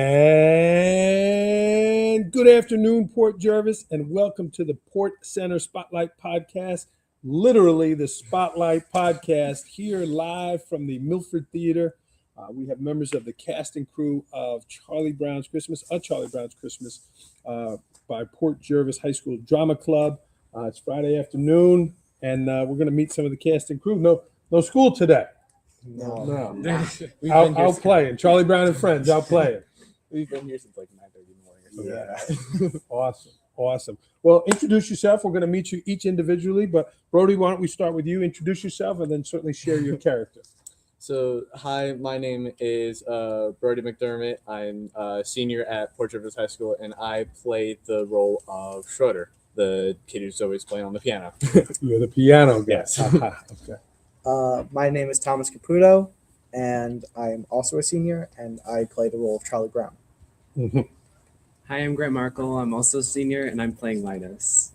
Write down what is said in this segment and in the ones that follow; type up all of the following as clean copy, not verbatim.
And good afternoon, Port Jervis, and welcome to the Port Center Spotlight Podcast, literally the Spotlight Podcast, here live from the Milford Theater. We have members of the cast and crew of Charlie Brown's Christmas, A Charlie Brown's Christmas, by Port Jervis High School Drama Club. It's Friday afternoon, and we're going to meet some of the cast and crew. No school today. No. Out playing. Charlie Brown and friends out playing. We've been here since like 9:30 in the morning or something. Yeah. Awesome. Well, introduce yourself. We're going to meet you each individually, but Brody, why don't we start with you? Introduce yourself and then certainly share your character. So, hi, my name is Brody McDermott. I'm a senior at Port Jervis High School, and I play the role of Schroeder, the kid who's always playing on the piano. You're the piano guy. Yes. Okay. My name is Thomas Caputo, and I'm also a senior, and I play the role of Charlie Brown. Mm-hmm. Hi, I'm Grant Markle. I'm also a senior, and I'm playing Linus.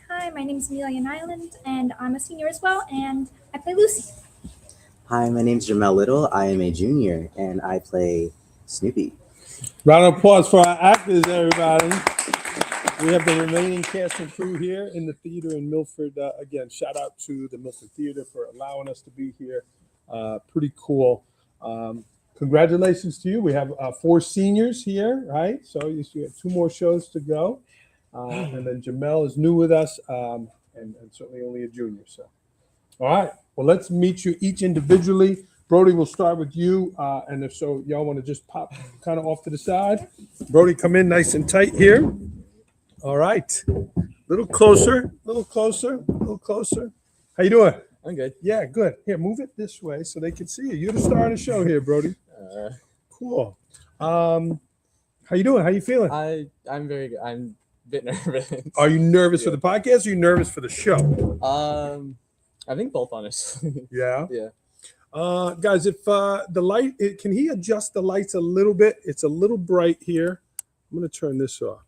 Hi, my name is Amelia Nyland, and I'm a senior as well, and I play Lucy. Hi, my name's Jamel Little. I am a junior, and I play Snoopy. Round of applause for our actors, everybody. We have the remaining cast and crew here in the theater in Milford. Again, shout out to the Milford Theater for allowing us to be here. Pretty cool. Congratulations to you. We have 4 seniors here, right? So you have 2 more shows to go. And then Jamel is new with us and certainly only a junior. So, all right. Well, let's meet you each individually. Brody, we'll start with you. And if so, y'all want to just pop kind of off to the side. Brody, come in nice and tight here. All right. Little closer. How you doing? I'm good. Yeah, good. Here, move it this way so they can see you. You're the star of the show here, Brody. Cool. How you doing? How you feeling? I'm very good. I'm a bit nervous. Are you nervous for the podcast or are you nervous for the show? I think both, honestly. Yeah. Yeah. Guys, if the light, can he adjust the lights a little bit? It's a little bright here. I'm going to turn this off.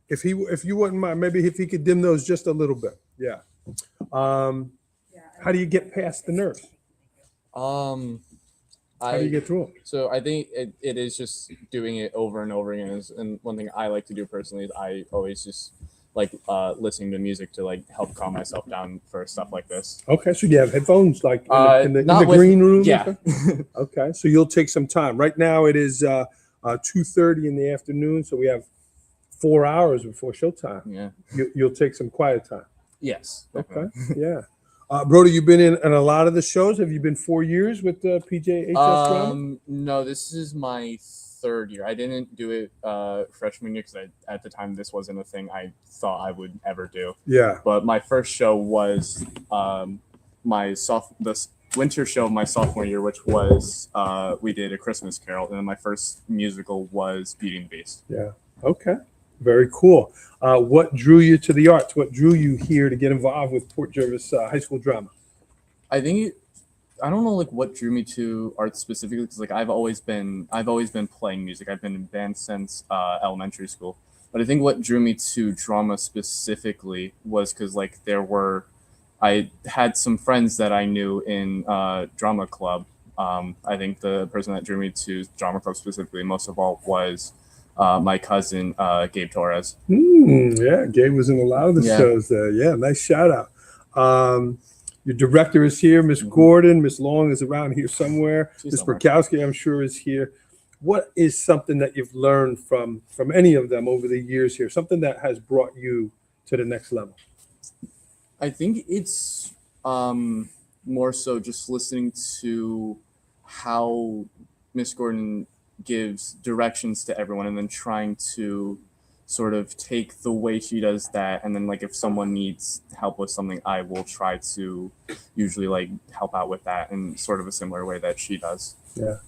If you wouldn't mind, maybe if he could dim those just a little bit. Yeah. How do you get past the nerves? How do you get through them? So I think it is just doing it over and over again. And one thing I like to do personally is I always just like listening to music to like help calm myself down for stuff like this. Okay, so you have headphones like in the not green room? Yeah. Okay, so you'll take some time. Right now it is 2:30 in the afternoon, so we have 4 hours before showtime. Yeah. You'll take some quiet time. Yes. Okay. Yeah. Brody, you've been in a lot of the shows. Have you been 4 years with the PJHS drama? No, this is my 3rd year. I didn't do it freshman year because at the time this wasn't a thing I thought I would ever do. Yeah. But my first show was the winter show of my sophomore year, which was we did A Christmas Carol, and then my first musical was Beauty and the Beast. Yeah. Okay. Very cool. What drew you to the arts? What drew you here to get involved with Port Jervis High School drama? I think I don't know like what drew me to art specifically because like I've always been playing music. I've been in band since elementary school. But I think what drew me to drama specifically was because like I had some friends that I knew in drama club. I think the person that drew me to drama club specifically most of all was my cousin Gabe Torres. Yeah, Gabe was in a lot of the shows there. Yeah, nice shout out. Your director is here, Miss Gordon. Miss Long is around here somewhere. Miss Burkowski, I'm sure, is here. What is something that you've learned from any of them over the years here? Something that has brought you to the next level? I think it's more so just listening to how Miss Gordon gives directions to everyone and then trying to sort of take the way she does that, and then like if someone needs help with something, I will try to usually like help out with that in sort of a similar way that she does. Yeah.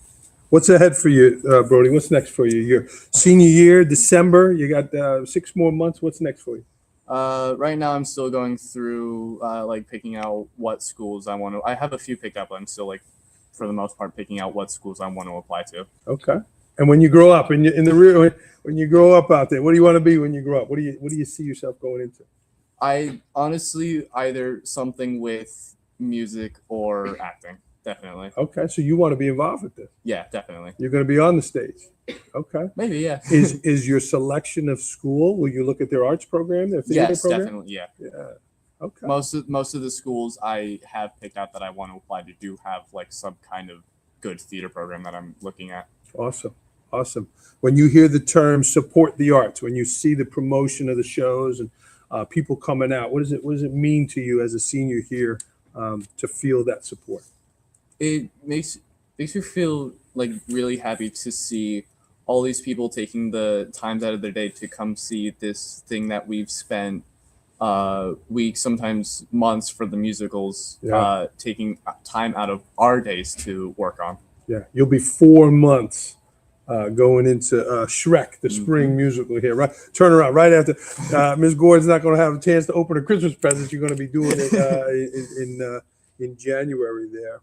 What's ahead for you, Brody? What's next for you? Your senior year, December, you got 6 more months. What's next for you? Right now I'm still going through like picking out what schools I want to. I have a few picked up, but I'm still like for the most part picking out what schools I want to apply to. Okay. And when you grow up, when you grow up out there, what do you want to be when you grow up? What do you see yourself going into? I honestly either something with music or acting. definitely. Okay, so you want to be involved with this. Yeah, definitely. You're going to be on the stage. Okay. Maybe, yeah. Is your selection of school? Will you look at their arts program, their theater Yes, program? definitely, yeah. Yeah. Okay. Most of the schools I have picked out that I want to apply to do have like some kind of good theater program that I'm looking at. Awesome. Awesome. When you hear the term support the arts, when you see the promotion of the shows and people coming out, what does it mean to you as a senior here to feel that support? It makes me feel like really happy to see all these people taking the times out of their day to come see this thing that we've spent weeks, sometimes months for the musicals, Yeah. taking time out of our days to work on. Yeah, you'll be 4 months going into Shrek, the spring musical here. Right, turn around right after Ms. Gordon's not going to have a chance to open her Christmas presents. You're going to be doing it in January there.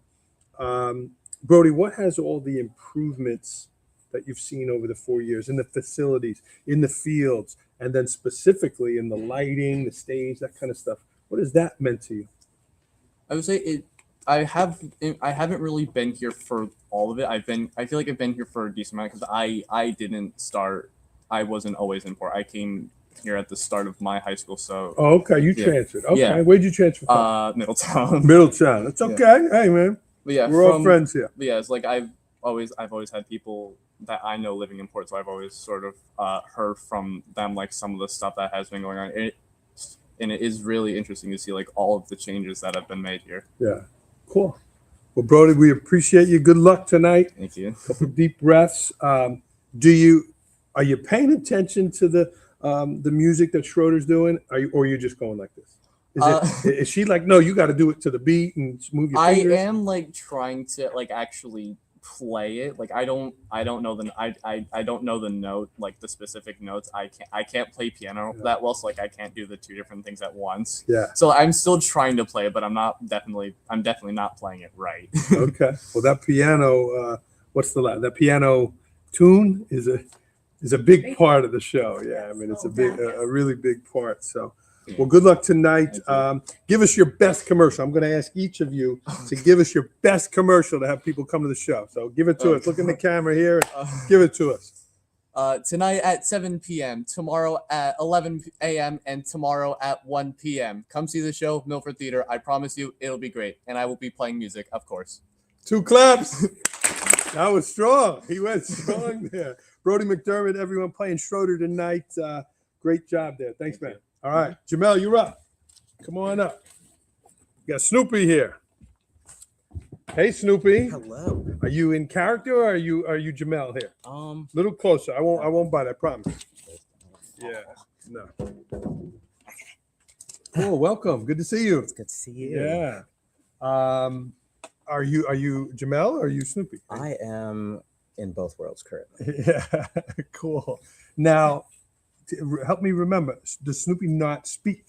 Brody, what has all the improvements that you've seen over the 4 years in the facilities, in the fields, and then specifically in the lighting, the stage, that kind of stuff? What has that meant to you? I would say it. I haven't really been here for all of it. I feel like I've been here for a decent amount because I didn't start. I wasn't always in port. I came here at the start of my high school. So Oh, okay, you Yeah. transferred. Okay, Yeah. where'd you transfer from? Middletown. Middletown. It's okay. Hey, man, But yeah, we're all friends here. But yeah, it's like I've always had people that I know living in Port, so I've always sort of heard from them like some of the stuff that has been going on. And it is really interesting to see like all of the changes that have been made here. Yeah, cool. Well, Brody, we appreciate you. Good luck tonight. Thank you. Couple deep breaths. Are you paying attention to the music that Schroeder's doing? Or are you just going like this? Is she like, no, you got to do it to the beat and move your I fingers? am like trying to like actually play it. Like I don't know I don't know the note, like the specific notes. I can't play piano that well, so like I can't do the two different things at once. Yeah. So I'm still trying to play it, but I'm definitely not playing it right. Okay. Well, that piano, that piano tune is a big part of the show. Yeah, I mean it's a really big part. So, well, good luck tonight. Give us your best commercial. I'm going to ask each of you to give us your best commercial to have people come to the show. So give it to us. Look in the camera here. Give it to us. Tonight at 7 p.m., tomorrow at 11 a.m., and tomorrow at 1 p.m. Come see the show, Milford Theater. I promise you, it'll be great. And I will be playing music, of course. 2 claps. That was strong. He went strong there. Brody McDermott, everyone playing Schroeder tonight. Great job there. Thanks, man. All right. Jamel, you're up. Come on up. We got Snoopy here. Hey, Snoopy. Hello. Are you in character or are you Jamel here? A little closer. I won't bite, I promise. Yeah. No. Cool. Welcome. Good to see you. It's good to see you. Yeah. Are you Jamel or are you Snoopy? I am in both worlds currently. Yeah. Cool. Now, help me remember. Does Snoopy not speak?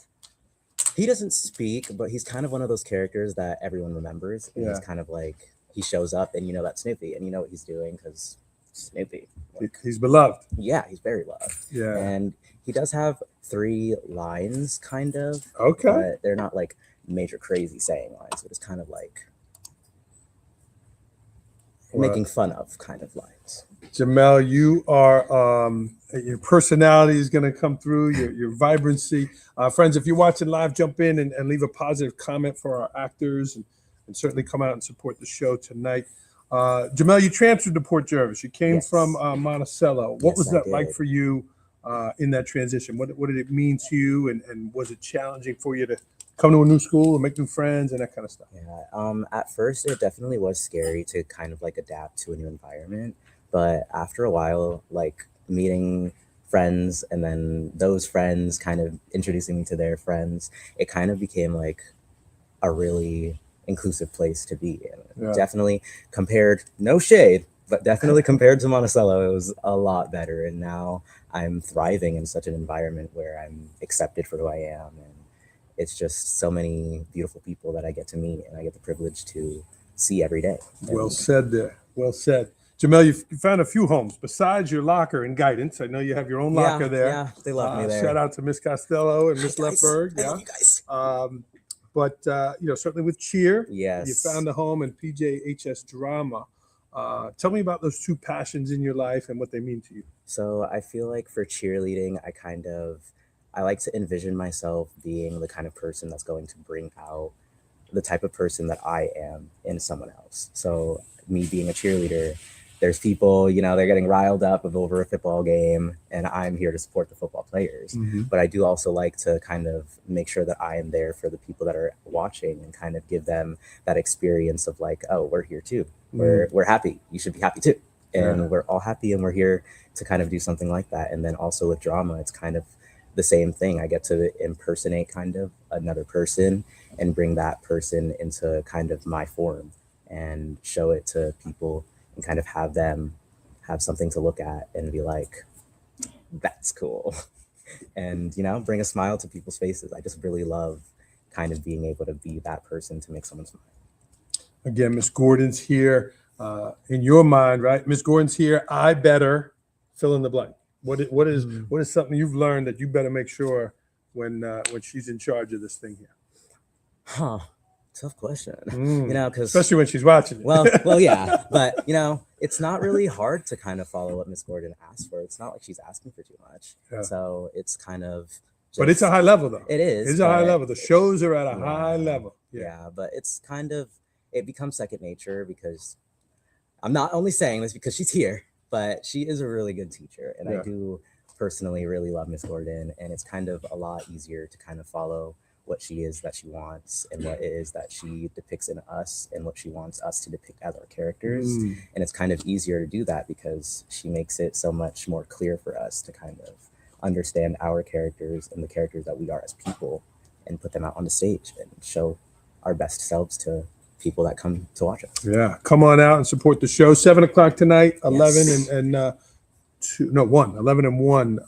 He doesn't speak, but he's kind of one of those characters that everyone remembers. And Yeah. he's kind of like, he shows up and you know that's Snoopy and you know what he's doing because Snoopy. Like, He's beloved. yeah, he's very loved. Yeah. And he does have 3 lines, kind of. Okay. But they're not like major crazy saying lines. But it's kind of like making fun of kind of lines. Jamel, you are your personality is going to come through, your vibrancy. Friends, if you're watching live, jump in and leave a positive comment for our actors and certainly come out and support the show tonight. Jamel, you transferred to Port Jervis. You came Yes. from Monticello. What Yes, was I that like did. for you in that transition? What did it mean to you? And was it challenging for you to come to a new school and make new friends and that kind of stuff? Yeah. At first, it definitely was scary to kind of like adapt to a new environment. But after a while, like meeting friends and then those friends kind of introducing me to their friends, it kind of became like a really inclusive place to be in. Yeah. Definitely compared, no shade, but definitely compared to Monticello, it was a lot better. And now I'm thriving in such an environment where I'm accepted for who I am. And it's just so many beautiful people that I get to meet and I get the privilege to see every day. Well said there. Well said. Jamel, you found a few homes besides your locker and guidance. I know you have your own locker there. Yeah, they love me there. Shout out to Miss Costello and Miss Guys, Lefberg. I Yeah. love you guys. but certainly with cheer, Yes. you found a home in PJHS drama. Tell me about those two passions in your life and what they mean to you. So I feel like for cheerleading, I like to envision myself being the kind of person that's going to bring out the type of person that I am in someone else. So me being a cheerleader, there's people, they're getting riled up over a football game, and I'm here to support the football players. But I do also like to kind of make sure that I am there for the people that are watching and kind of give them that experience of like, oh, we're here too. We're happy. You should be happy too. And we're all happy, and we're here to kind of do something like that. And then also with drama, it's kind of the same thing. I get to impersonate kind of another person and bring that person into kind of my form and show it to people and kind of have them have something to look at and be like, that's cool. And, bring a smile to people's faces. I just really love kind of being able to be that person to make someone smile. Again, Miss Gordon's here. In your mind, right? Miss Gordon's here. I better fill in the blank. What is something you've learned that you better make sure when she's in charge of this thing here? Huh. Tough question. Because especially when she's watching it. well, yeah, but it's not really hard to kind of follow what Miss Gordon asked for. It's not like she's asking for too much. Yeah. So it's kind of. But it's a high level though. It is. It's a high level. The shows are at a high level. Yeah, but it's kind of it becomes second nature because I'm not only saying this because she's here, but she is a really good teacher, and I do personally really love Miss Gordon, and it's kind of a lot easier to kind of follow what she is that she wants and what it is that she depicts in us and what she wants us to depict as our characters. And it's kind of easier to do that because she makes it so much more clear for us to kind of understand our characters and the characters that we are as people and put them out on the stage and show our best selves to people that come to watch us. Yeah, come on out and support the show. 7:00 tonight, 11 11 and 1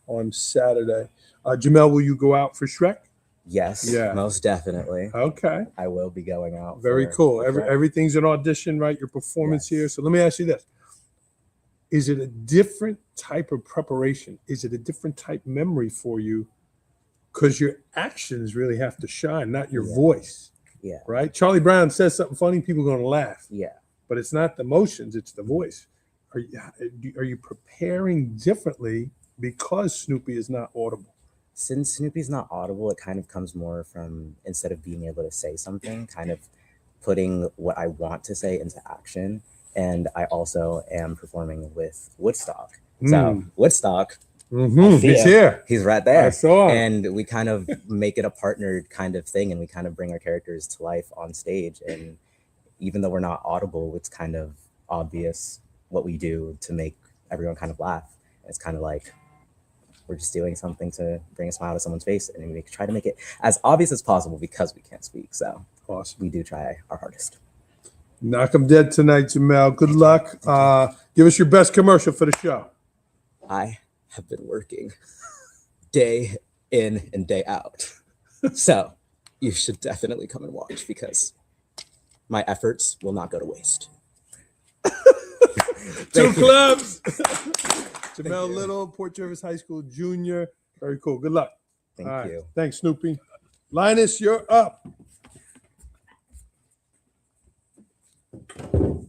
on Saturday. Jamel, will you go out for Shrek? Yes, most definitely. Okay. I will be going out. Very cool. Everything's an audition, right? Your performance here. So let me ask you this. Is it a different type of preparation? Is it a different type memory for you? Because your actions really have to shine, not your voice. Yeah. Right? Charlie Brown says something funny, people are going to laugh. Yeah. But it's not the emotions, it's the voice. Are you preparing differently because Snoopy is not audible? Since Snoopy's not audible, it kind of comes more from, instead of being able to say something, kind of putting what I want to say into action. And I also am performing with Woodstock. So Woodstock, he's here. He's right there. I saw him. And we kind of make it a partnered kind of thing, and we kind of bring our characters to life on stage. And even though we're not audible, it's kind of obvious what we do to make everyone kind of laugh. It's kind of like we're just doing something to bring a smile to someone's face, and we try to make it as obvious as possible because we can't speak. So awesome. We do try our hardest. Knock 'em dead tonight, Jamel. Good luck. Give us your best commercial for the show. I have been working day in and day out. So you should definitely come and watch because my efforts will not go to waste. Two clubs. Jamel Little, Port Jervis High School junior. Very cool. Good luck. Thank you. Thanks, Snoopy. Linus, you're up.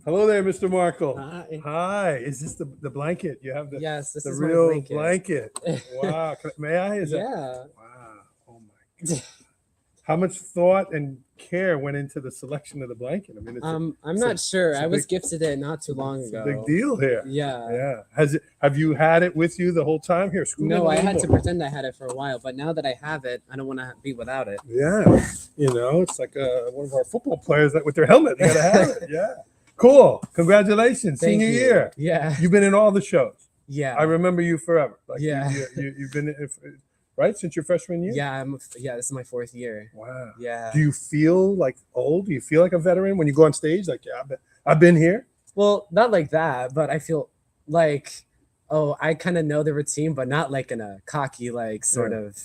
Hello there, Mr. Markle. Hi. Is this the blanket? You have the Yes, this the is real my blanket. Wow. May I? Is that? Yeah. Wow. Oh my God. How much thought and care went into the selection of the blanket? I mean, it's I'm not sure. I was big- gifted it not too long it's a ago. big deal here. Yeah. Yeah. Have you had it with you the whole time here? Scoot in No, a I little had to more. pretend I had it for a while, but now that I have it, I don't want to be without it. Yeah. It's like one of our football players that with their helmet, they gotta have it. Yeah. Cool. Congratulations. Thank Senior you. year. Yeah. You've been in all the shows. Yeah. I remember you forever. Like Yeah. You've been in, right since your freshman year. Yeah. This is my 4th year. Wow. Yeah. Do you feel like old? Do you feel like a veteran when you go on stage? Like, yeah, I've been here. Well, not like that, but I feel like, I kind of know the routine, but not like in a cocky, like sort of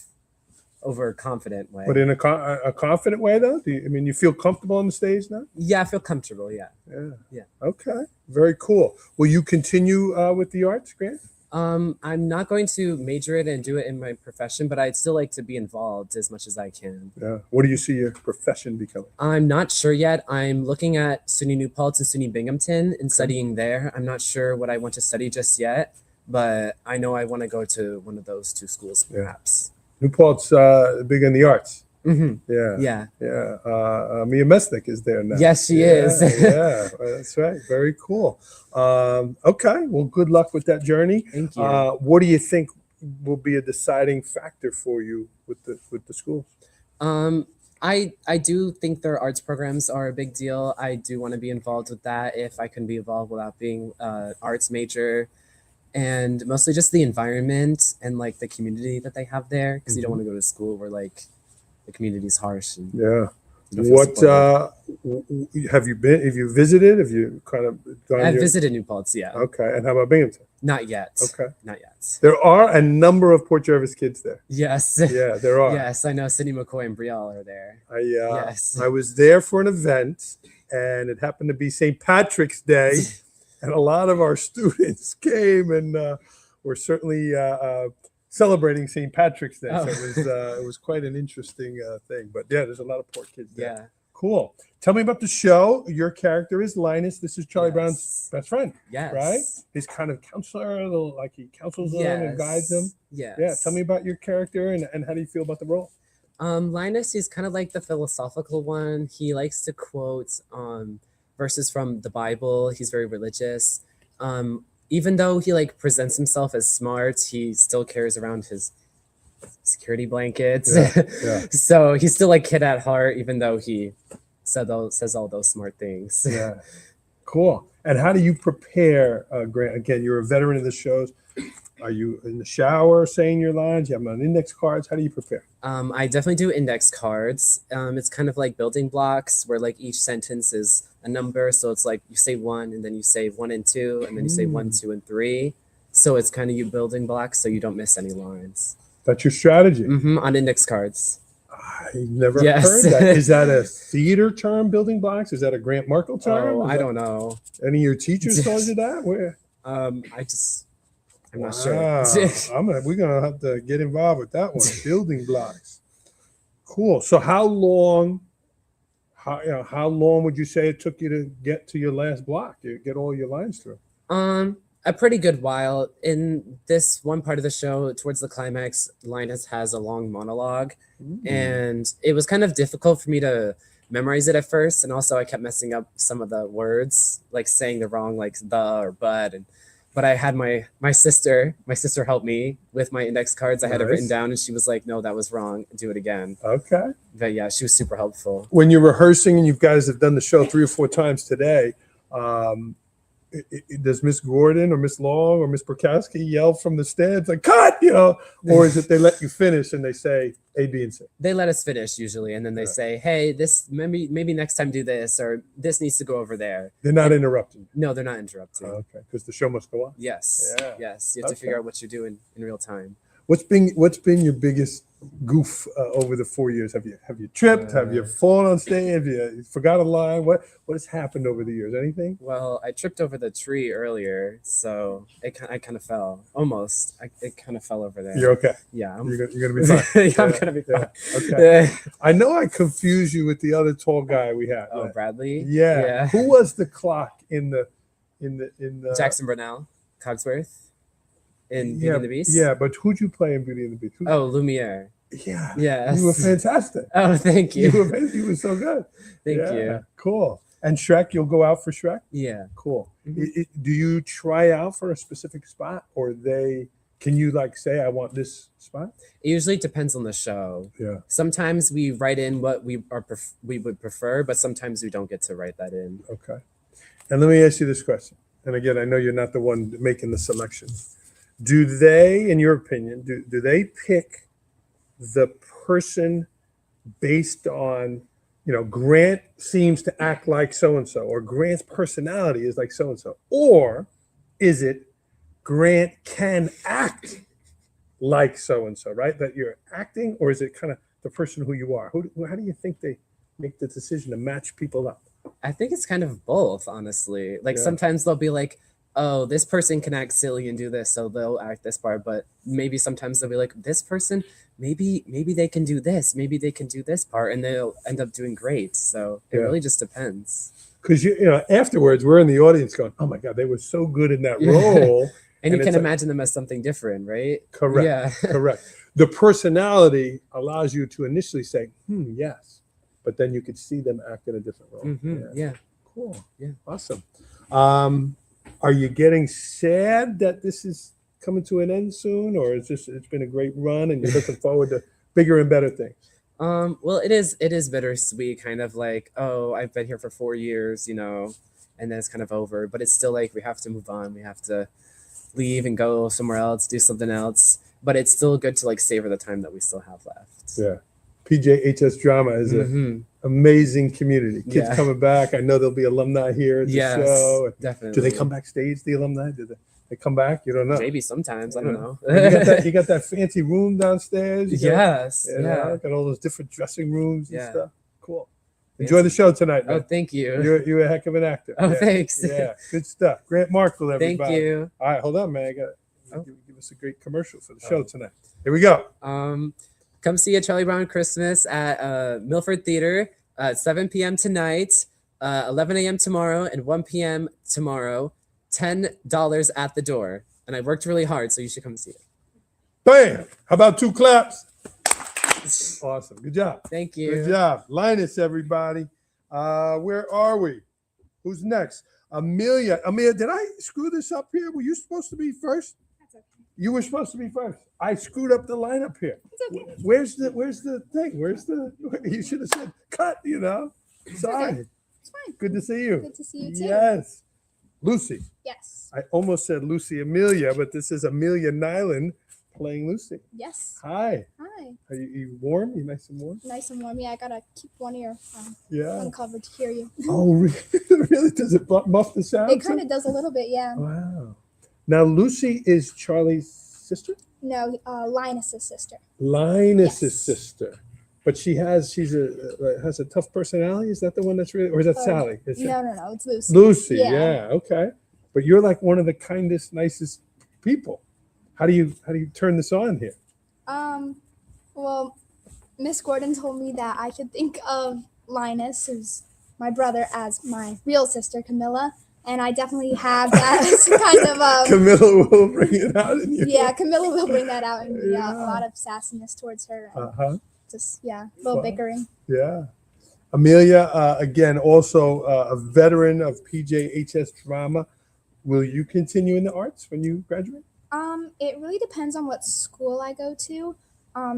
overconfident way. But in a confident way, though. You feel comfortable on the stage now? Yeah, I feel comfortable. Yeah. Yeah. Yeah. Okay. Very cool. Will you continue with the arts, Grant? I'm not going to major it and do it in my profession, but I'd still like to be involved as much as I can. Yeah. What do you see your profession becoming? I'm not sure yet. I'm looking at SUNY New Paltz and SUNY Binghamton and studying there. I'm not sure what I want to study just yet, but I know I want to go to one of those two schools, perhaps. New Paltz, big in the arts. Hmm. Yeah. Yeah. Yeah. Mia Mesnick is there now. Yes, she is. Yeah, that's right. Very cool. Okay. Well, good luck with that journey. Thank you. What do you think will be a deciding factor for you with the schools? I do think their arts programs are a big deal. I do want to be involved with that if I can be involved without being an arts major, and mostly just the environment and like the community that they have there, because you don't want to go to school where like the community's harsh. And Yeah. you don't feel What supported. have you been? Have you visited? Have you kind of done I've your- visited New Paltz, yeah. Okay. And how about Binghamton? Not yet. Okay. Not yet. There are a number of Port Jervis kids there. Yes. Yeah, there are. Yes, I know Sidney McCoy and Brielle are there. Yes. I was there for an event, and it happened to be St. Patrick's Day, and a lot of our students came and were certainly celebrating St. Patrick's Day. Oh. So it was quite an interesting thing. But yeah, there's a lot of Port kids there. Yeah. Cool. Tell me about the show. Your character is Linus. This is Charlie Brown's Yes. best friend, Yes. right? He's kind of counselor, like he counsels them and guides them. Yes. Yeah. Tell me about your character and how do you feel about the role? Linus, he's kind of like the philosophical one. He likes to quote verses from the Bible. He's very religious. Even though he like presents himself as smart, he still carries around his security blankets. Yeah. So he's still like kid at heart, even though he says all those smart things. Yeah. Cool. And how do you prepare, Grant? Again, you're a veteran of the shows. Are you in the shower saying your lines? You have them on index cards. How do you prepare? I definitely do index cards. It's kind of like building blocks where like each sentence is a number. So it's like you say one and then you say 1 and 2 and then you say 1, 2, and 3. So it's kind of you building blocks so you don't miss any lines. That's your strategy. On index cards. I never Yes. heard that. Is that a theater term, building blocks? Is that a Grant Markle term? Oh, Is I that- don't know. Any of your teachers told you that? Where? I'm not sure. We're gonna have to get involved with that one. Building blocks. Cool. So how long would you say it took you to get to your last block? To get all your lines through? A pretty good while. In this one part of the show, towards the climax, Linus has a long monologue, and it was kind of difficult for me to memorize it at first, and also I kept messing up some of the words, like saying the wrong like the or but, but I had my sister help me with my index cards. I had it written Nice. down, and she was like, "No, that was wrong. Do it again." Okay. But yeah, she was super helpful. When you're rehearsing and you guys have done the show 3 or 4 times today, does Miss Gordon or Miss Long or Miss Burkowski yell from the stands like "cut," or is it they let you finish and they say A, B, and C? They let us finish usually, and then they say, "Hey, this maybe next time do this, or this needs to go over there." They're not interrupting. No, they're not interrupting. Okay, because the show must go on. Yes. Yeah. Yes. You have to Okay. figure out what you're doing in real time. What's been your biggest goof over the 4 years? Have you tripped? Have you fallen on stage? Have you forgot a line? What has happened over the years? Anything? Well, I tripped over the tree earlier, so I kind of fell. Almost. It kind of fell over there. You're okay. Yeah. You're gonna be fine. I'm gonna be fine. Okay. I know I confused you with the other tall guy we had. Oh, Bradley. Yeah. Who was the clock in the Jackson Brunel, Cogsworth, in Beauty Yeah, and the Beast. yeah, but who'd you play in Beauty and the Beast? Oh, Lumiere. Yeah. Yes. You were fantastic. Oh, thank you. You were so good. Thank Yeah, you. Cool. And Shrek, you'll go out for Shrek? Yeah. Cool. Mhm. Do you try out for a specific spot, or can you like say I want this spot? It usually depends on the show. Yeah. Sometimes we write in what we would prefer, but sometimes we don't get to write that in. Okay. And let me ask you this question. And again, I know you're not the one making the selection. Do they, in your opinion, do they pick the person based on, Grant seems to act like so-and-so, or Grant's personality is like so-and-so? Or is it Grant can act like so-and-so, right? That you're acting, or is it kind of the person who you are? How do you think they make the decision to match people up? I think it's kind of both, honestly. Like Yeah. sometimes they'll be like, oh, this person can act silly and do this, so they'll act this part. But maybe sometimes they'll be like, this person, maybe they can do this, maybe they can do this part, and they'll end up doing great. So it Yeah. really just depends. Because you know, afterwards we're in the audience going, "Oh my God, they were so good in that Yeah. role." And you it's can like- imagine them as something different, right? Correct. Yeah. Correct. The personality allows you to initially say, yes, but then you could see them act in a different role. Yeah. Cool. Yeah. Awesome. Are you getting sad that this is coming to an end soon, or is this, it's been a great run and you're looking forward to bigger and better things? Well, it is bittersweet, kind of like, oh, I've been here for 4 years, and then it's kind of over. But it's still like we have to move on. We have to leave and go somewhere else, do something else. But it's still good to like savor the time that we still have left. Yeah. PJHS Drama is an amazing community. Kids Yeah. coming back. I know there'll be alumni here at the Yes, show. definitely. Do they come backstage, the alumni? Do they come back? You don't know. Maybe sometimes. I don't know. You got that fancy room downstairs. You got, Yes. Yeah. got all those different dressing rooms and Yeah. stuff. Cool. Enjoy the show tonight, Oh, man. thank you. You're a heck of an actor. Oh, Yeah. thanks. Yeah, good stuff. Grant Markle, everybody. Thank you. All right, hold on, man. I got Oh. give us a great commercial for the show tonight. Here we go. Come see a Charlie Brown Christmas at Milford Theater at 7 p.m. tonight, 11 a.m. tomorrow, and 1 p.m. tomorrow. $10 at the door. And I worked really hard, so you should come see it. Bam! How about 2 claps? Awesome. Good job. Thank you. Good job. Linus, everybody. Where are we? Who's next? Amelia. Amelia, did I screw this up here? Were you supposed to be first? That's okay. You were supposed to be first. I screwed up the lineup here. It's okay. Where's the thing? You should have said cut, Sorry. It's fine. Good to see you. Good to see you too. Yes. Lucy. Yes. I almost said Lucy Amelia, but this is Amelia Nyland playing Lucy. Yes. Hi. Hi. Are you warm? You nice and warm? Nice and warm. Yeah, I gotta keep one ear Yeah. uncovered to hear you. Oh, really? Does it muff the sound? It kind of does a little bit, yeah. Wow. Now, Lucy is Charlie's sister? No, Linus's sister. Linus's Yes. sister. But has a tough personality? Is that the one that's really, or is that Oh, Sally? Is No, it's Lucy. Lucy, Yeah. yeah, okay. But you're like one of the kindest, nicest people. How do you turn this on here? Well, Miss Gordon told me that I should think of Linus, who's my brother, as my real sister, Camilla. And I definitely have that kind of Camilla will bring it out in you. yeah, Camilla will bring that out in me. Yeah, Yeah. a lot of sassiness towards her. And Uh-huh. just a little Fun. bickering. Yeah. Amelia, again, also a veteran of PJHS drama. Will you continue in the arts when you graduate? It really depends on what school I go to.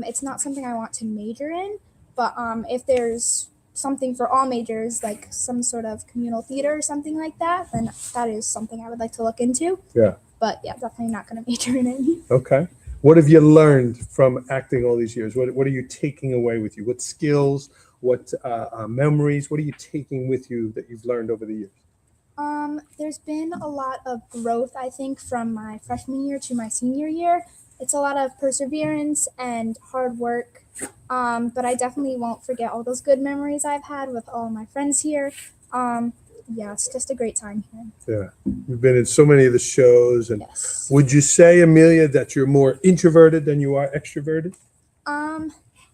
It's not something I want to major in, but if there's something for all majors, like some sort of communal theater or something like that, then that is something I would like to look into. Yeah. But yeah, definitely not going to major in it. Okay. What have you learned from acting all these years? What are you taking away with you? What skills, what memories, what are you taking with you that you've learned over the years? There's been a lot of growth, I think, from my freshman year to my senior year. It's a lot of perseverance and hard work. But I definitely won't forget all those good memories I've had with all my friends here. Yeah, it's just a great time here. Yeah. You've been in so many of the shows. And Yes. would you say, Amelia, that you're more introverted than you are extroverted?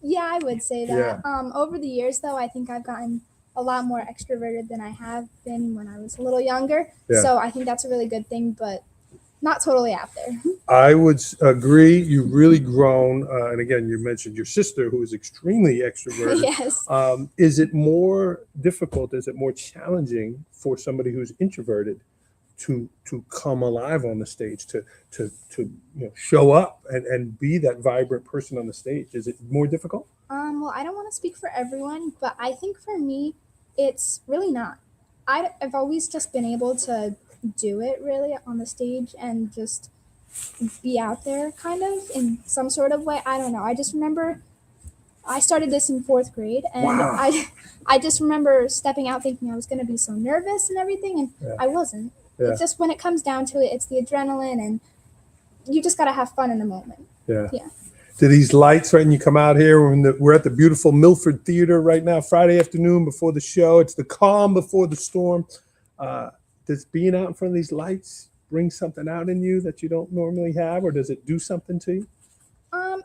Yeah, I would say that. Yeah. Over the years, though, I think I've gotten a lot more extroverted than I have been when I was a little younger. Yeah. So I think that's a really good thing, but not totally out there. I would agree. You've really grown. And again, you mentioned your sister, who is extremely extroverted. Yes. Is it more difficult? Is it more challenging for somebody who's introverted to come alive on the stage, to show up and be that vibrant person on the stage? Is it more difficult? Well, I don't want to speak for everyone, but I think for me, it's really not. I've always just been able to do it really on the stage and just be out there kind of in some sort of way. I don't know. I just remember I started this in 4th grade, and Wow. I just remember stepping out thinking I was going to be so nervous and everything, and Yeah. I wasn't. Yeah. It's just when it comes down to it, it's the adrenaline, and you just got to have fun in the moment. Yeah. Yeah. Do these lights, right? And you come out here, we're at the beautiful Milford Theater right now, Friday afternoon before the show. It's the calm before the storm. Does being out in front of these lights bring something out in you that you don't normally have, or does it do something to you?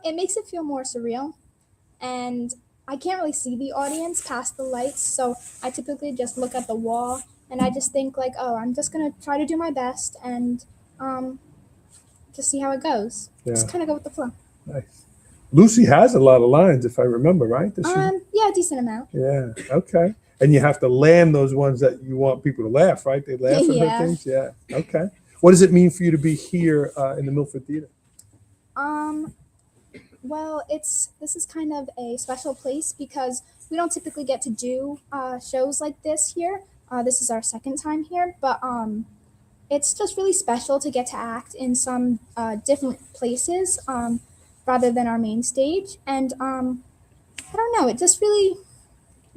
It makes it feel more surreal, and I can't really see the audience past the lights, so I typically just look at the wall and I just think like, oh, I'm just gonna try to do my best and just see how it goes. Yeah. Just kind of go with the flow. Nice. Lucy has a lot of lines, if I remember, right? Does she? Yeah, a decent amount. Yeah. Okay. And you have to land those ones that you want people to laugh, right? They laugh at her Yeah. things. Yeah. Okay. What does it mean for you to be here in the Milford Theater? Well, this is kind of a special place because we don't typically get to do shows like this here. This is our second time here, but it's just really special to get to act in some different places rather than our main stage. And I don't know, it just really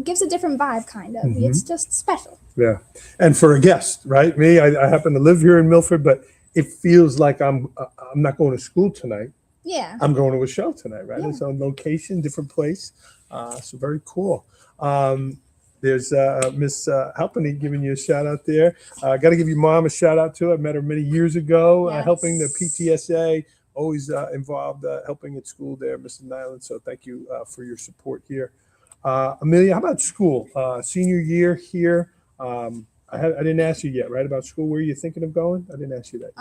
gives a different vibe, kind of. Mhm. It's just special. Yeah. And for a guest, right? Me, I happen to live here in Milford, but it feels like I'm not going to school tonight. Yeah. I'm going to a show tonight, right? Yeah. It's on location, different place. So very cool. There's Miss Halpenny giving you a shout out there. I got to give your mom a shout out too. I met her many years ago, helping the PTSA, always involved helping at school there, Mr. Nyland. So thank you for your support here. Amelia, how about school? Senior year here. I didn't ask you yet, right, about school. Where are you thinking of going? I didn't ask you that.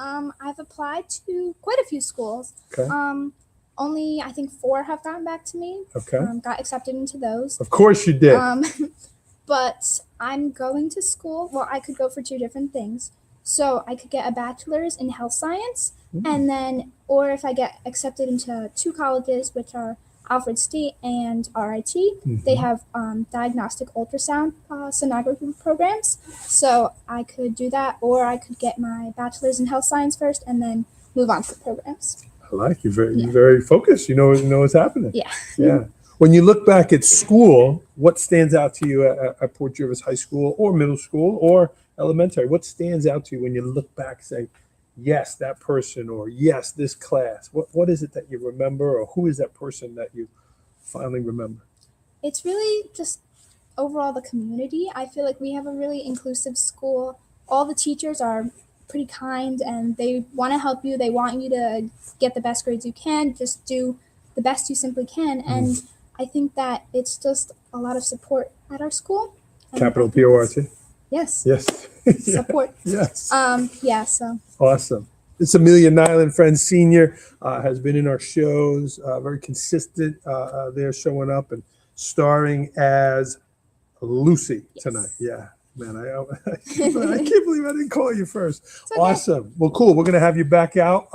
I've applied to quite a few schools. Okay. Only I think 4 have gotten back to me. Okay. Got accepted into those. Of course you did. But I'm going to school. Well, I could go for 2 different things. So I could get a bachelor's in health science, and then, or if I get accepted into 2 colleges, which are Alfred State and RIT, they have diagnostic ultrasound sonography programs. So I could do that, or I could get my bachelor's in health science first and then move on to the programs. I like you. You're very focused. You know what's happening. Yeah. Yeah. When you look back at school, what stands out to you at Port Jervis High School or middle school or elementary? What stands out to you when you look back, say, yes, that person, or yes, this class? What is it that you remember, or who is that person that you finally remember? It's really just overall the community. I feel like we have a really inclusive school. All the teachers are pretty kind and they want to help you. They want you to get the best grades you can, just do the best you simply can. And I think that it's just a lot of support at our school. Capital PORT? Yes. Yes. Support. Yes. Yeah, so. Awesome. It's Amelia Nyland, friend senior, has been in our shows, very consistent there, showing up and starring as Lucy tonight. Yeah, man, I can't believe I didn't call you first. Okay. Awesome. Well, cool. We're going to have you back out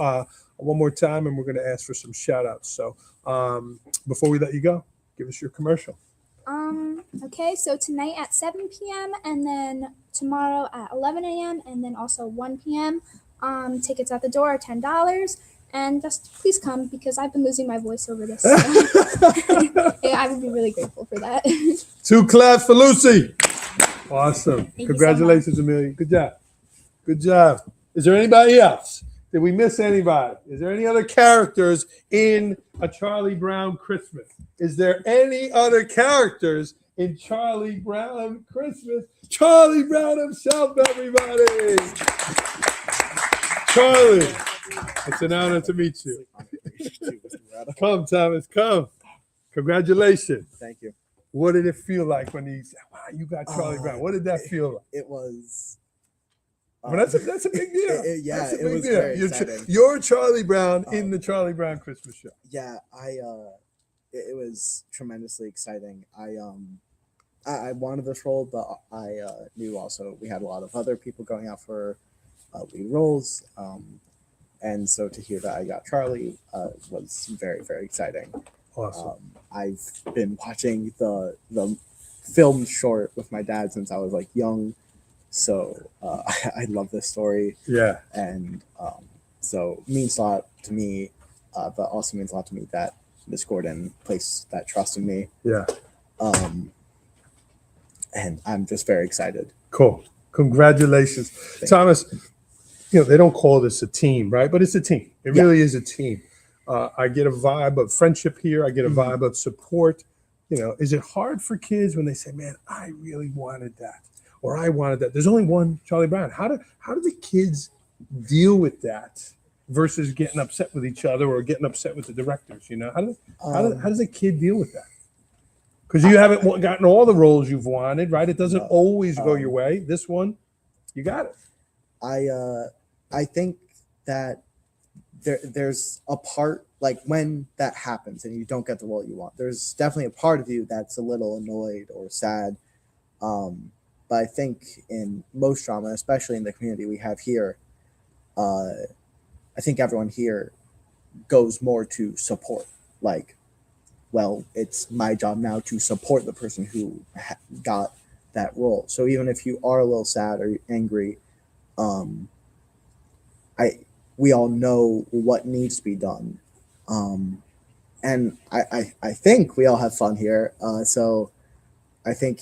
one more time, and we're going to ask for some shout outs. So before we let you go, give us your commercial. Okay, so tonight at 7 p.m. and then tomorrow at 11 a.m. and then also 1 p.m. Tickets at the door are $10. And just please come because I've been losing my voice over this. So yeah, I would be really grateful for that. 2 claps for Lucy. Awesome. Thank you Congratulations, so Amelia. Good job. Good job. Is there anybody else? Did we miss anybody? Is there any other characters in A Charlie Brown Christmas? Is there any other characters in Charlie Brown Christmas? Charlie Brown himself, everybody. Charlie, it's an honor to meet you. Come, Thomas, come. Congratulations. Thank you. What did it feel like when he said, wow, you got Charlie Brown? What did that feel like? It was. Well, that's a big deal. Yeah, That's a it big was deal. very You're, exciting. you're Charlie Brown in the Charlie Brown Christmas show. Yeah, it was tremendously exciting. I wanted this role, but I knew also we had a lot of other people going out for lead roles, and so to hear that I got Charlie was very, very exciting. Awesome. I've been watching the film short with my dad since I was like young, so I love this story. Yeah. And so it means a lot to me, but also means a lot to me that Miss Gordon placed that trust in me. Yeah. And I'm just very excited. Cool. Congratulations. Thomas, they don't call this a team, right? But it's a team. It really is a team. I get a vibe of friendship here. I get a vibe of support. Is it hard for kids when they say, man, I really wanted that, or I wanted that? There's only one Charlie Brown. How do the kids deal with that versus getting upset with each other or getting upset with the directors? You know, how does a kid deal with that? Because you haven't gotten all the roles you've wanted, right? It doesn't No. always go your way. This one, you got it. I think that there's a part, like when that happens and you don't get the role you want, there's definitely a part of you that's a little annoyed or sad. But I think in most drama, especially in the community we have here, I think everyone here goes more to support. Like, well, it's my job now to support the person who got that role. So even if you are a little sad or angry, we all know what needs to be done. And I think we all have fun here. So I think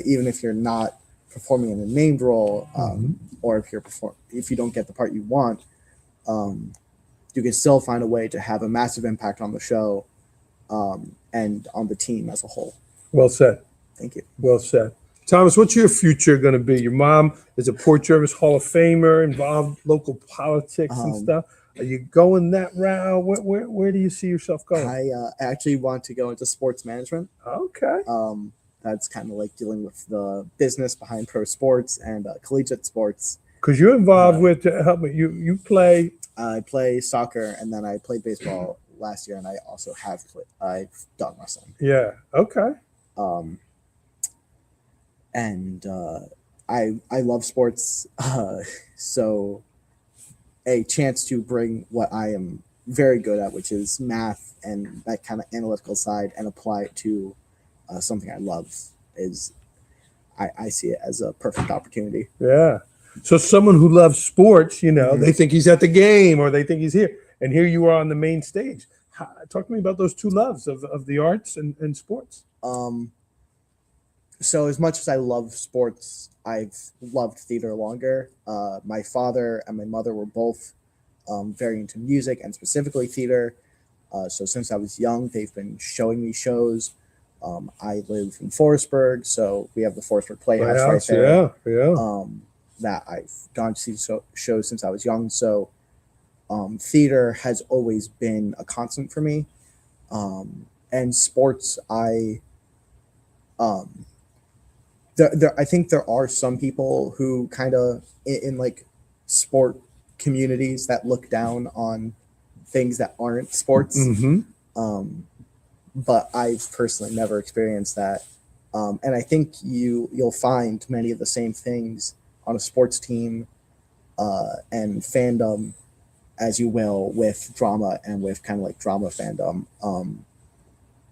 even if you're not performing in a named role, or if you don't get the part you want, you can still find a way to have a massive impact on the show, and on the team as a whole. Well said. Thank you. Well said. Thomas, what's your future going to be? Your mom is a Port Jervis Hall of Famer, involved local politics and stuff. Are you going that route? Where do you see yourself going? I actually want to go into sports management. Okay. That's kind of like dealing with the business behind pro sports and collegiate sports. Because you're involved with, help me, you play. I play soccer, and then I played baseball last year, and I also I've done wrestling. Yeah. Okay. And I love sports, so a chance to bring what I am very good at, which is math and that kind of analytical side, and apply it to something I love, is I see it as a perfect opportunity. Yeah. So someone who loves sports, you know, they think he's at the game or they think he's here, and here you are on the main stage. Talk to me about those two loves of the arts and sports. So as much as I love sports, I've loved theater longer. My father and my mother were both very into music and specifically theater. So since I was young, they've been showing me shows. I live in Forestburg, so we have the Forestburg Playhouse right there. Yeah. That I've gone to see shows since I was young. So theater has always been a constant for me. And sports, I think there are some people who kind of in like sport communities that look down on things that aren't sports. But I've personally never experienced that. And I think you'll find many of the same things on a sports team and fandom as you will with drama and with kind of like drama fandom.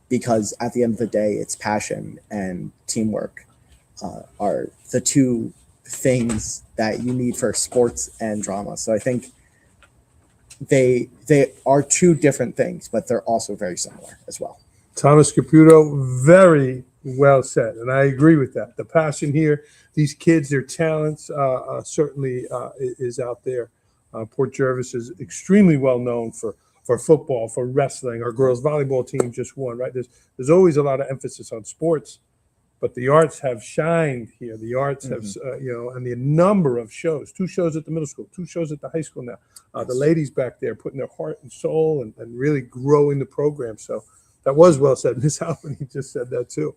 Because at the end of the day, it's passion and teamwork are the two things that you need for sports and drama. So I think they are two different things, but they're also very similar as well. Thomas Caputo, very well said, and I agree with that. The passion here, these kids, their talents certainly is out there. Port Jervis is extremely well known for football, for wrestling. Our girls volleyball team just won, right? There's always a lot of emphasis on sports, but the arts have shined here. The arts have, and the number of shows, 2 shows at the middle school, 2 shows at the high school now. The ladies back there putting their heart and soul and really growing the program. So that was well said. Miss Albany just said that too.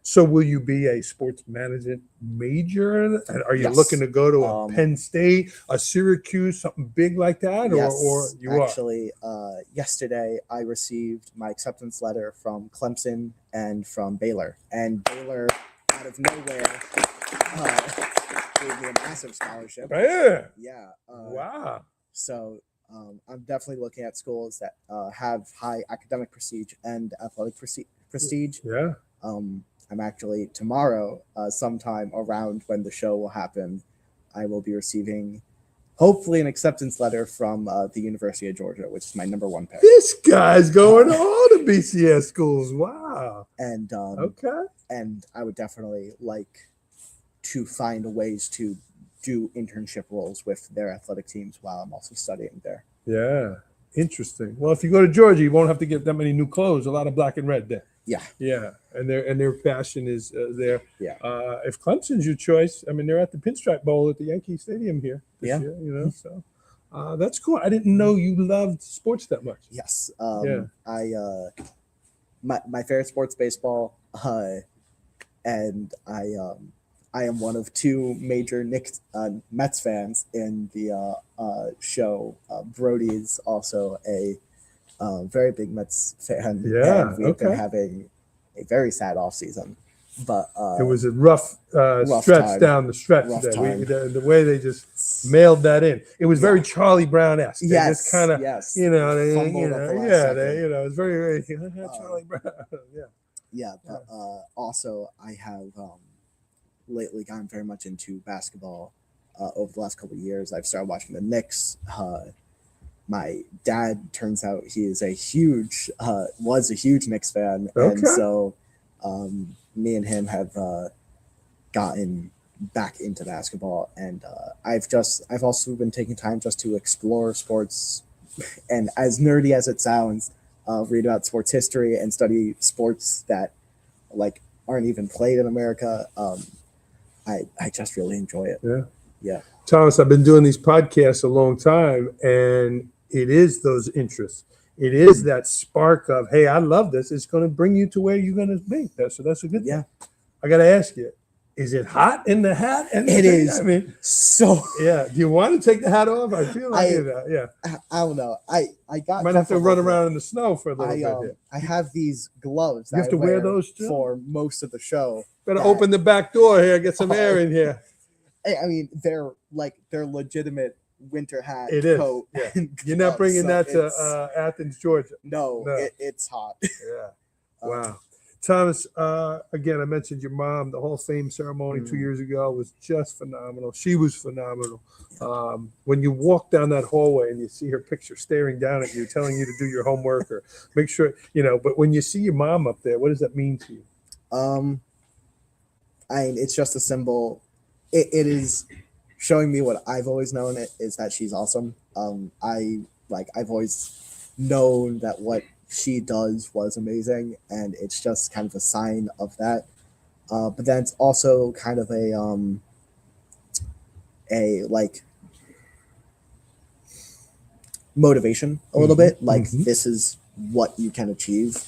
So will you be a sports management major? And are you looking to go to a Penn State, a Syracuse, something big like that? Yes, or you actually, yesterday I received my acceptance letter from Clemson and from Baylor. And Baylor, out of nowhere, gave me a massive scholarship. Yeah. Yeah. Wow. So I'm definitely looking at schools that have high academic prestige and athletic prestige. Yeah. I'm actually tomorrow, sometime around when the show will happen, I will be receiving hopefully an acceptance letter from the University of Georgia, which is my #1 pick. This guy's going to all the BCS schools. Wow. And Okay. and I would definitely like to find ways to do internship roles with their athletic teams while I'm also studying there. Yeah. Interesting. Well, if you go to Georgia, you won't have to get that many new clothes. A lot of black and red there. Yeah. Yeah, and their passion is there. Yeah. If Clemson's your choice, I mean, they're at the Pinstripe Bowl at the Yankee Stadium here this Yeah. year. You know, so that's cool. I didn't know you loved sports that much. Yes. Yeah. My favorite sport's baseball. And I am one of two major Mets fans in the show. Brody's also a very big Mets fan. Yeah, and we've been okay. having a very sad off season. But It was a rough stretch time. down the stretch Rough there. time. The way they just mailed that in. It was very Charlie Brown-esque. They yes, just kind of, yes, you know, Fumbled at the last yeah, second. it was very, Charlie Brown. Yeah. Yeah, but also I have lately gotten very much into basketball over the last couple of years. I've started watching the Knicks. My dad, turns out, he is was a huge Knicks fan, and Okay. so me and him have gotten back into basketball, and I've also been taking time just to explore sports, and as nerdy as it sounds, read about sports history and study sports that like aren't even played in America. I just really enjoy it. Yeah. Yeah. Thomas, I've been doing these podcasts a long time, and it is those interests. It is that spark of, hey, I love this. It's going to bring you to where you're going to be. So that's a good Yeah. thing. I got to ask you, is it hot in the hat? And It is. I mean, So yeah. Do you want to take the hat off? I feel like yeah. I don't know. I got Might have to run comfortable around in the snow for a little bit. Here. I have these gloves. You have that to I wear those too? for most of the show. Better that- open the back door here. Get some air in here. I mean, they're legitimate winter hat, It is, coat. yeah. and You're not gloves, bringing so that to it's- Athens, Georgia. No, No. it's hot. Yeah. Wow. Thomas, again, I mentioned your mom. The Hall of Fame ceremony 2 years ago was just phenomenal. She was phenomenal. When you walk down that hallway and you see her picture staring down at you, telling you to do your homework or make sure, but when you see your mom up there, what does that mean to you? It's just a symbol. It is showing me what I've always known, is that she's awesome. I've always known that what she does was amazing, and it's just kind of a sign of that. But then it's also kind of a motivation a little bit. Like, this is what you can achieve.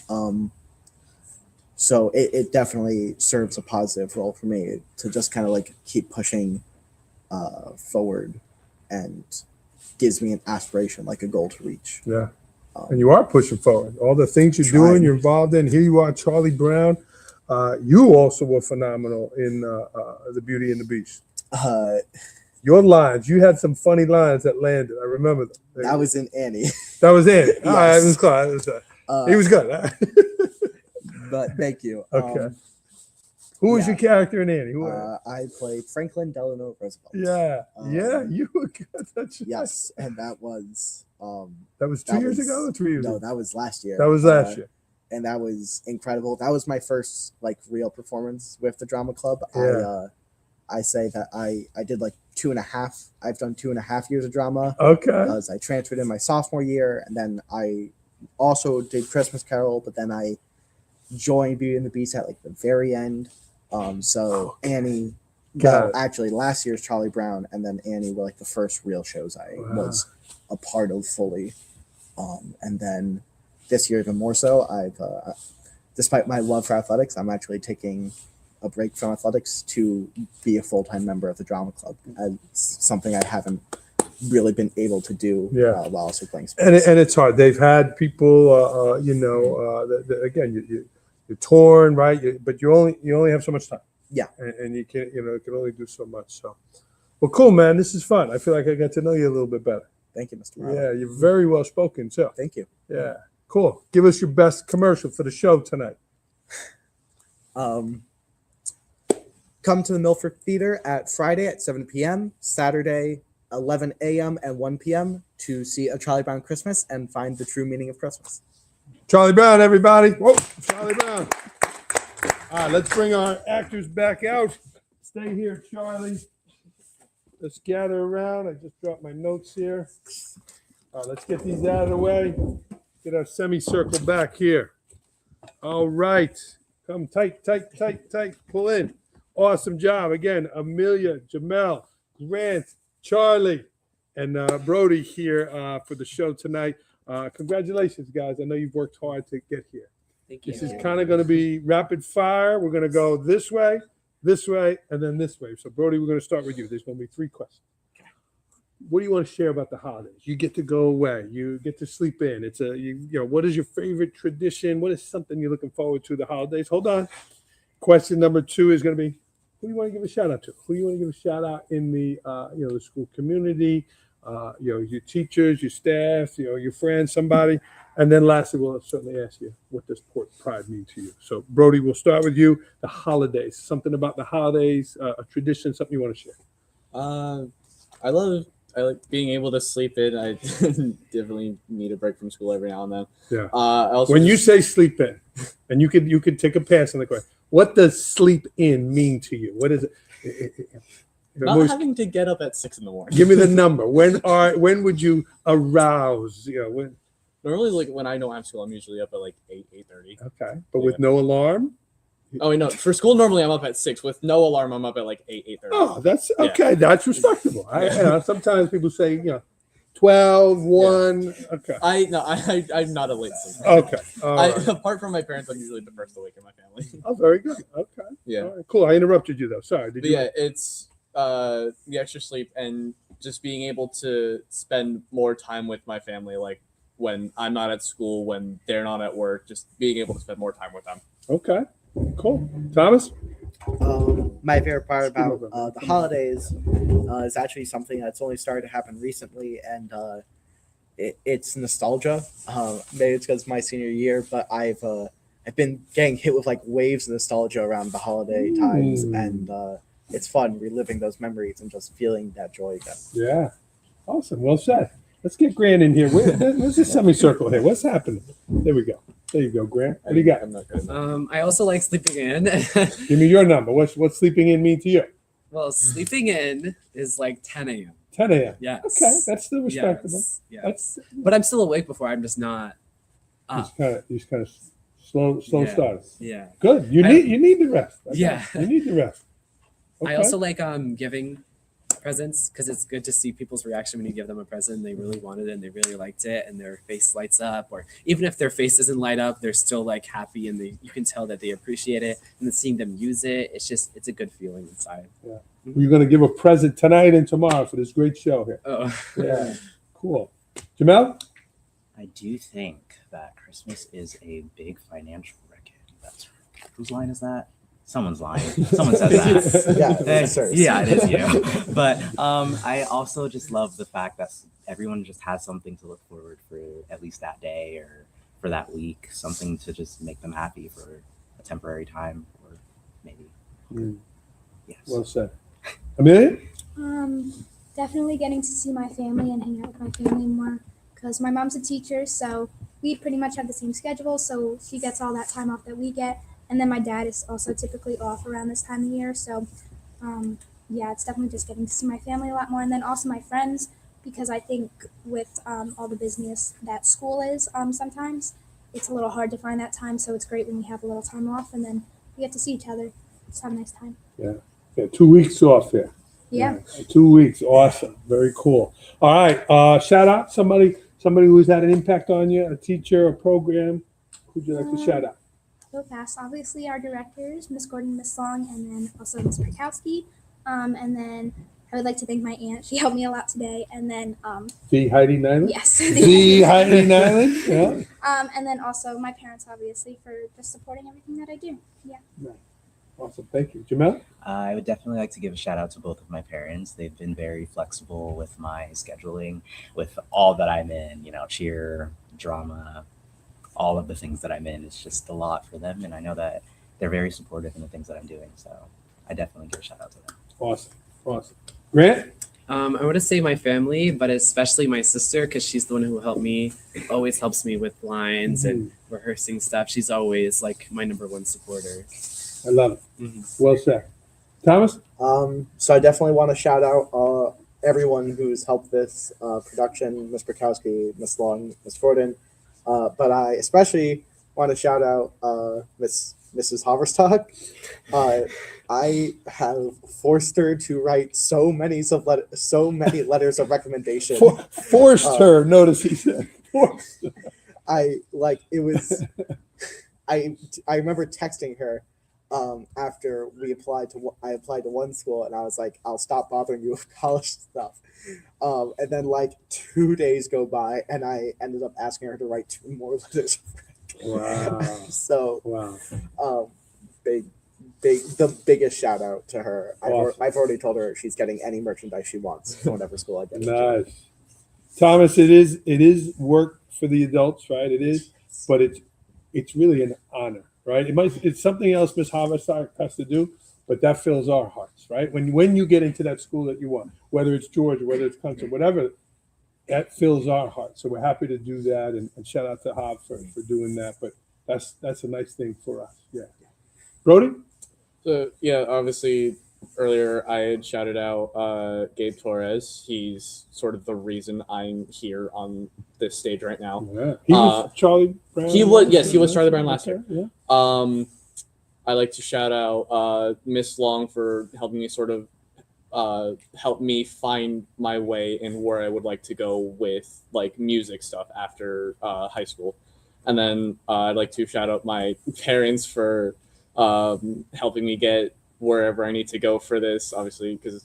So it definitely serves a positive role for me to just kind of like keep pushing forward, and gives me an aspiration, like a goal to reach. Yeah. And you are pushing forward. All the things you're doing, you're involved in. Here you are, Charlie Brown. You also were phenomenal in The Beauty and the Beast. Your lines, you had some funny lines that landed. I remember them. That was in Annie. That was it. Yes. All right, it was close. He was good. But thank you. Okay. Who was your character in Annie? Who? I played Franklin Delano Roosevelt. Yeah, you were good. That's right. Yes, and that was That was 2 years ago or 3 years no, ago? that was last year. That was last year. And that was incredible. That was my first like real performance with the drama club. Yeah. I say that I did like 2.5. I've done 2.5 years of drama. Okay. Because I transferred in my sophomore year, and then I also did Christmas Carol, but then I joined Beauty and the Beast at like the very end. So Annie, actually last year's Charlie Brown and then Annie were like the first real shows I was a part of fully. And then this year even more so, I've despite my love for athletics, I'm actually taking a break from athletics to be a full-time member of the drama club, as something I haven't really been able to do while also playing sports. And it's hard. They've had people, again, you're torn, right? But you only have so much time. Yeah. And you can't, you can only do so much. So, well, cool, man. This is fun. I feel like I got to know you a little bit better. Thank you, Mr. Morales. Yeah, you're very well spoken, too. Thank you. Yeah, cool. Give us your best commercial for the show tonight. Come to the Milford Theater at Friday at 7 p.m., Saturday 11 a.m. and 1 p.m. to see A Charlie Brown Christmas and find the true meaning of Christmas. Charlie Brown, everybody. Whoa, Charlie Brown. All right, let's bring our actors back out. Stay here, Charlie. Let's gather around. I just dropped my notes here. All right, let's get these out of the way. Get our semicircle back here. All right. Come tight. Pull in. Awesome job. Again, Amelia, Jamel, Grant, Charlie, and Brody here for the show tonight. Congratulations, guys. I know you've worked hard to get here. Thank you. This is kind of going to be rapid fire. We're going to go this way, and then this way. So, Brody, we're going to start with you. There's going to be 3 questions. What do you want to share about the holidays? You get to go away. You get to sleep in. It's what is your favorite tradition? What is something you're looking forward to the holidays? Hold on. Question number 2 is going to be, who do you want to give a shout out to? Who do you want to give a shout out in the the school community? Your teachers, your staff, your friends, somebody. And then lastly, we'll certainly ask you, what does Port Pride mean to you? So, Brody, we'll start with you. The holidays, something about the holidays, a tradition, something you want to share. I like being able to sleep in. I definitely need a break from school every now and then. Yeah. I also When you say sleep in, and you could take a pass on the question, what does sleep in mean to you? What is it? not having to get up at 6 in the morning. Give me the number. When would you arouse? When? Normally, like when I know I'm school, I'm usually up at like 8:30. Okay, but with no alarm. Oh, wait, no. For school, normally I'm up at 6. With no alarm, I'm up at like 8:30. Oh, that's okay. Yeah. That's respectable. Sometimes people say 12, 1. Yeah. Okay. I'm not a late sleeper. Okay. Apart from my parents, I'm usually the first awake in my family. Oh, very good. Okay. Yeah. All right, cool. I interrupted you though. Sorry. Yeah, it's the extra sleep and just being able to spend more time with my family, like when I'm not at school, when they're not at work, just being able to spend more time with them. Okay. Cool. Thomas? My favorite part about the holidays is actually something that's only started to happen recently, and it's nostalgia. Maybe it's because it's my senior year, but I've been getting hit with like waves of nostalgia around the holiday times, and it's fun reliving those memories and just feeling that joy again. Yeah. Awesome. Well said. Let's get Grant in here. Where's the semicircle here? What's happening? There we go. There you go, Grant. What do you got? I'm not good. I also like sleeping in. Give me your number. What's sleeping in mean to you? Well, sleeping in is like 10 a.m. 10 a.m. Yes. Okay, that's still respectable. Yes. But I'm still awake before. I'm just not up. He's kind of slow started. Yeah. Good. You need the rest. Okay. Yeah. You need the rest. Okay. I also like giving presents because it's good to see people's reaction when you give them a present. They really wanted it and they really liked it and their face lights up, or even if their face doesn't light up, they're still like happy and you can tell that they appreciate it, and then seeing them use it, it's a good feeling inside. Yeah. You're going to give a present tonight and tomorrow for this great show here. Oh. Yeah. Cool. Jamel? I do think that Christmas is a big financial reckoning. Whose line is that? Someone's lying. Someone said that. Yeah, it is you. But I also just love the fact that everyone just has something to look forward for at least that day or for that week, something to just make them happy for a temporary time or maybe. Yes. Well said. Amelia? Definitely getting to see my family and hang out with my family more, because my mom's a teacher, so we pretty much have the same schedule, so she gets all that time off that we get. And then my dad is also typically off around this time of year. So, it's definitely just getting to see my family a lot more. And then also my friends, because I think with all the business that school is, sometimes it's a little hard to find that time. So it's great when we have a little time off and then we get to see each other. Just have a nice time. Yeah. 2 weeks off here. Yeah. 2 weeks. Awesome. Very cool. All right. Shout out somebody who's had an impact on you, a teacher, a program. Who'd you like to shout out? Go fast. Obviously, our directors, Miss Gordon, Miss Long, and then also Miss Perkowski. And then I would like to thank my aunt. She helped me a lot today. And then The Heidi Nyland? yes. The Heidi Nyland? Yeah. And then also my parents, obviously, for just supporting everything that I do. Yeah. Awesome. Thank you. Jamel? I would definitely like to give a shout out to both of my parents. They've been very flexible with my scheduling, with all that I'm in, cheer, drama, all of the things that I'm in. It's just a lot for them, and I know that they're very supportive in the things that I'm doing, so I definitely give a shout out to them. Awesome. Grant? I want to say my family, but especially my sister, because she's the one who always helps me with lines and rehearsing stuff. She's always like my number one supporter. I love it. Well said. Thomas? So I definitely want to shout out everyone who's helped this production, Ms. Bukowski, Ms. Long, Ms. Gordon. But I especially want to shout out Mrs. Haverstock. I have forced her to write so many letters of recommendation. Forced her. Notice he said forced. I remember texting her after I applied to one school, and I was like, I'll stop bothering you with college stuff. And then like 2 days go by, and I ended up asking her to write 2 more letters. Wow. So Wow. the biggest shout out to her. Awesome. I've already told her she's getting any merchandise she wants from whatever school I get into. Nice. Thomas, it is work for the adults, right? It is, but it's really an honor, right? It's something else Miss Haverstock has to do, but that fills our hearts, right? When you get into that school that you want, whether it's Georgia, whether it's Clemson, whatever, that fills our hearts. So we're happy to do that, and shout out to Hav for doing that. But that's a nice thing for us. Yeah. Brody? So yeah, obviously earlier I had shouted out Gabe Torres. He's sort of the reason I'm here on this stage right now. Yeah. He was Charlie Brown. He was Charlie Brown last year. Yeah. I like to shout out Miss Long for helping me sort of help me find my way in where I would like to go with like music stuff after high school. And then I'd like to shout out my parents for helping me get wherever I need to go for this, obviously, because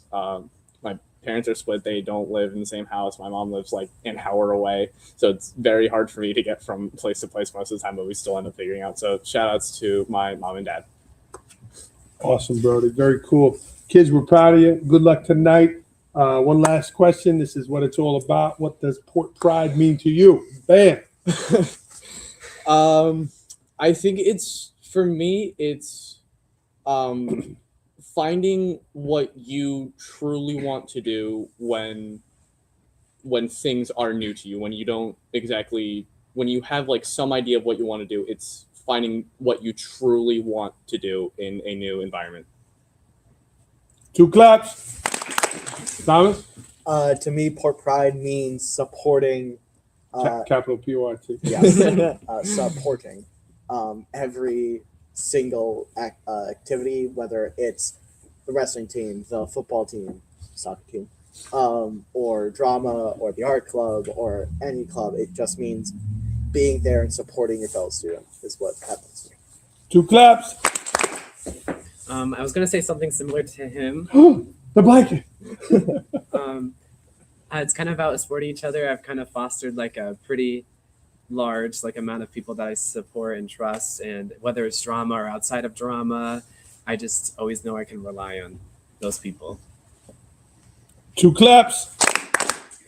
my parents are split. They don't live in the same house. My mom lives like an hour away. So it's very hard for me to get from place to place most of the time, but we still end up figuring out. So shout outs to my mom and dad. Awesome, Brody. Very cool. Kids, we're proud of you. Good luck tonight. One last question. This is what it's all about. What does Port Pride mean to you? Bam. I think for me, it's finding what you truly want to do when things are new to you, when you have like some idea of what you want to do. It's finding what you truly want to do in a new environment. 2 claps. Thomas? To me, Port Pride means supporting. Capital P-O-R-T. Yes, supporting every single activity, whether it's the wrestling team, the football team, soccer team, or drama, or the art club, or any club. It just means being there and supporting your fellow student is what happens to me. 2 claps. I was gonna say something similar to him. The blanket. It's kind of about supporting each other. I've kind of fostered like a pretty large like amount of people that I support and trust, and whether it's drama or outside of drama, I just always know I can rely on those people. 2 claps.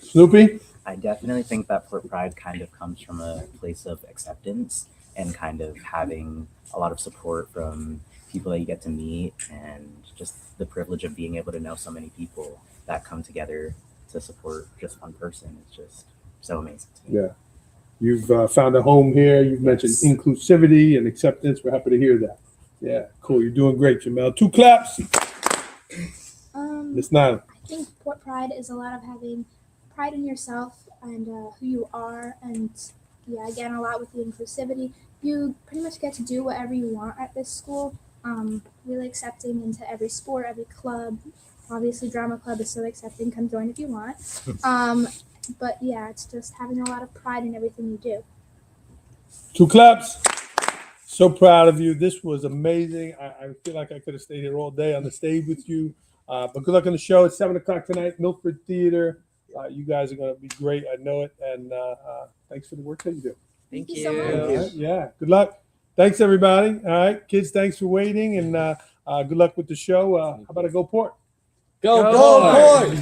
Snoopy? I definitely think that Port Pride kind of comes from a place of acceptance and kind of having a lot of support from people that you get to meet, and just the privilege of being able to know so many people that come together to support just one person. It's just so amazing to me. Yeah. You've found a home here. You've mentioned inclusivity and acceptance. We're happy to hear that. Yeah, cool. You're doing great, Jamel. 2 claps. Miss Nyla. I think Port Pride is a lot of having pride in yourself and who you are, and yeah, again, a lot with the inclusivity. You pretty much get to do whatever you want at this school. Really accepting into every sport, every club. Obviously, drama club is so accepting. Come join if you want. But yeah, it's just having a lot of pride in everything you do. 2 claps. So proud of you. This was amazing. I feel like I could have stayed here all day on the stage with you. But good luck on the show. It's 7 o'clock tonight, Milford Theater. You guys are going to be great. I know it. And thanks for the work that you do. Thank you you. so much. All right, yeah. Good luck. Thanks, everybody. All right. Kids, thanks for waiting. And good luck with the show. How about a Go Port? Go Port!